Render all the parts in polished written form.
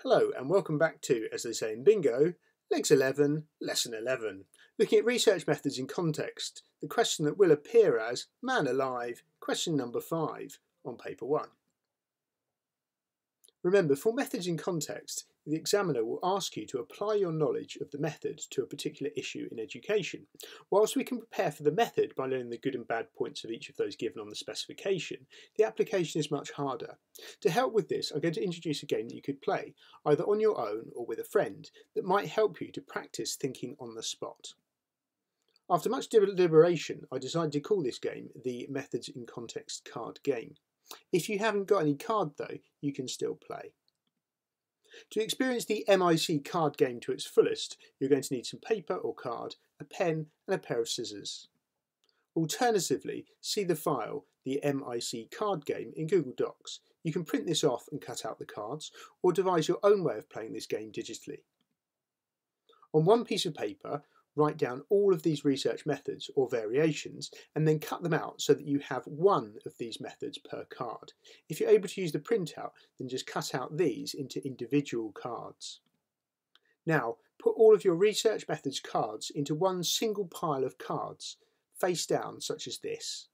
Hello and welcome back to, as they say in bingo, Legs 11, Lesson 11, looking at research methods in context, the question that will appear as Man Alive, question number 5 on paper 1. Remember, for methods in context, the examiner will ask you to apply your knowledge of the method to a particular issue in education. Whilst we can prepare for the method by learning the good and bad points of each of those given on the specification, the application is much harder. To help with this, I'm going to introduce a game that you could play, either on your own or with a friend, that might help you to practice thinking on the spot. After much deliberation, I decided to call this game the Methods in Context card game. If you haven't got any card though, you can still play. To experience the M.I.C card game to its fullest, you're going to need some paper or card, a pen and a pair of scissors. Alternatively, see the file, the M.I.C card game, in Google Docs. You can print this off and cut out the cards, or devise your own way of playing this game digitally. On one piece of paper, write down all of these research methods or variations and then cut them out so that you have one of these methods per card. If you're able to use the printout, then just cut out these into individual cards. Now, put all of your research methods cards into one single pile of cards, face down, such as this.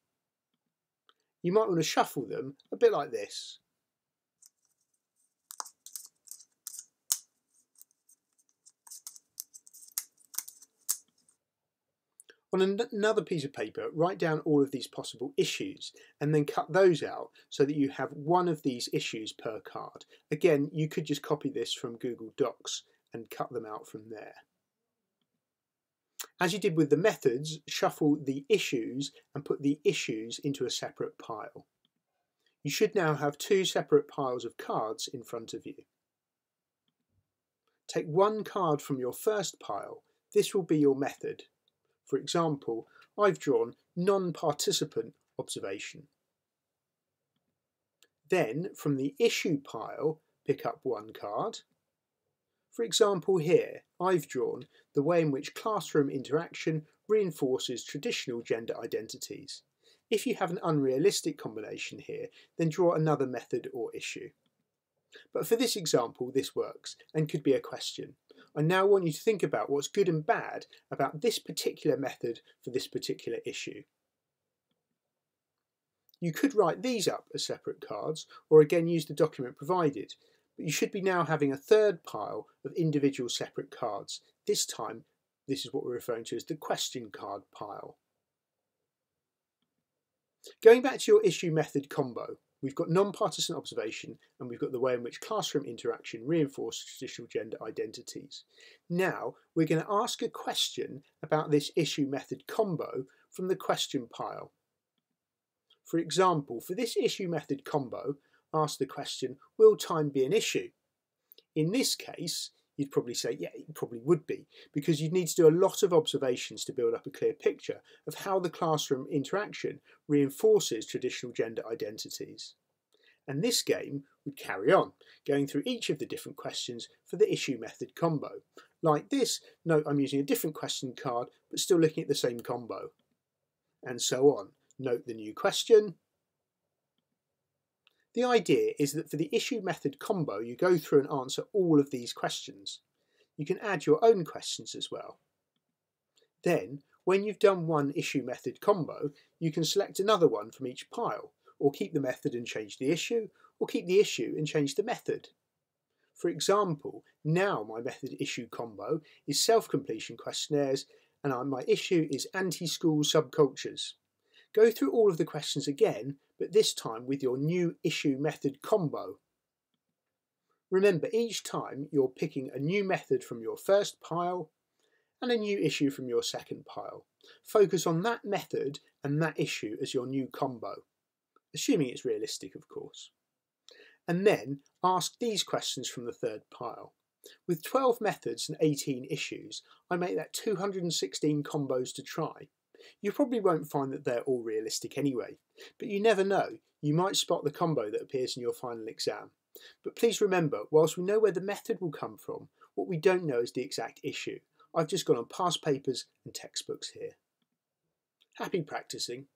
You might want to shuffle them a bit like this. On another piece of paper, write down all of these possible issues and then cut those out so that you have one of these issues per card. Again, you could just copy this from Google Docs and cut them out from there. As you did with the methods, shuffle the issues and put the issues into a separate pile. You should now have two separate piles of cards in front of you. Take one card from your first pile. This will be your method. For example, I've drawn non-participant observation. Then, from the issue pile, pick up one card. For example here, I've drawn the way in which classroom interaction reinforces traditional gender identities. If you have an unrealistic combination here, then draw another method or issue. But for this example, this works and could be a question. I now want you to think about what's good and bad about this particular method for this particular issue. You could write these up as separate cards or again use the document provided, but you should be now having a third pile of individual separate cards. This time, this is what we're referring to as the question card pile. Going back to your issue method combo, we've got non-partisan observation and we've got the way in which classroom interaction reinforces traditional gender identities. Now we're going to ask a question about this issue method combo from the question pile. For example, for this issue method combo, ask the question, will time be an issue? In this case, you'd probably say, yeah, it probably would be, because you'd need to do a lot of observations to build up a clear picture of how the classroom interaction reinforces traditional gender identities. And this game would carry on, going through each of the different questions for the issue method combo. Like this, note I'm using a different question card, but still looking at the same combo. And so on. Note the new question. The idea is that for the issue method combo, you go through and answer all of these questions. You can add your own questions as well. Then, when you've done one issue method combo, you can select another one from each pile, or keep the method and change the issue, or keep the issue and change the method. For example, now my method issue combo is self-completion questionnaires, and my issue is anti-school subcultures. Go through all of the questions again, but this time with your new issue method combo. Remember, each time you're picking a new method from your first pile and a new issue from your second pile. Focus on that method and that issue as your new combo, assuming it's realistic, of course. And then ask these questions from the third pile. With 12 methods and 18 issues, I make that 216 combos to try. You probably won't find that they're all realistic anyway, but you never know, you might spot the combo that appears in your final exam. But please remember, whilst we know where the method will come from, what we don't know is the exact issue. I've just gone on past papers and textbooks here. Happy practicing.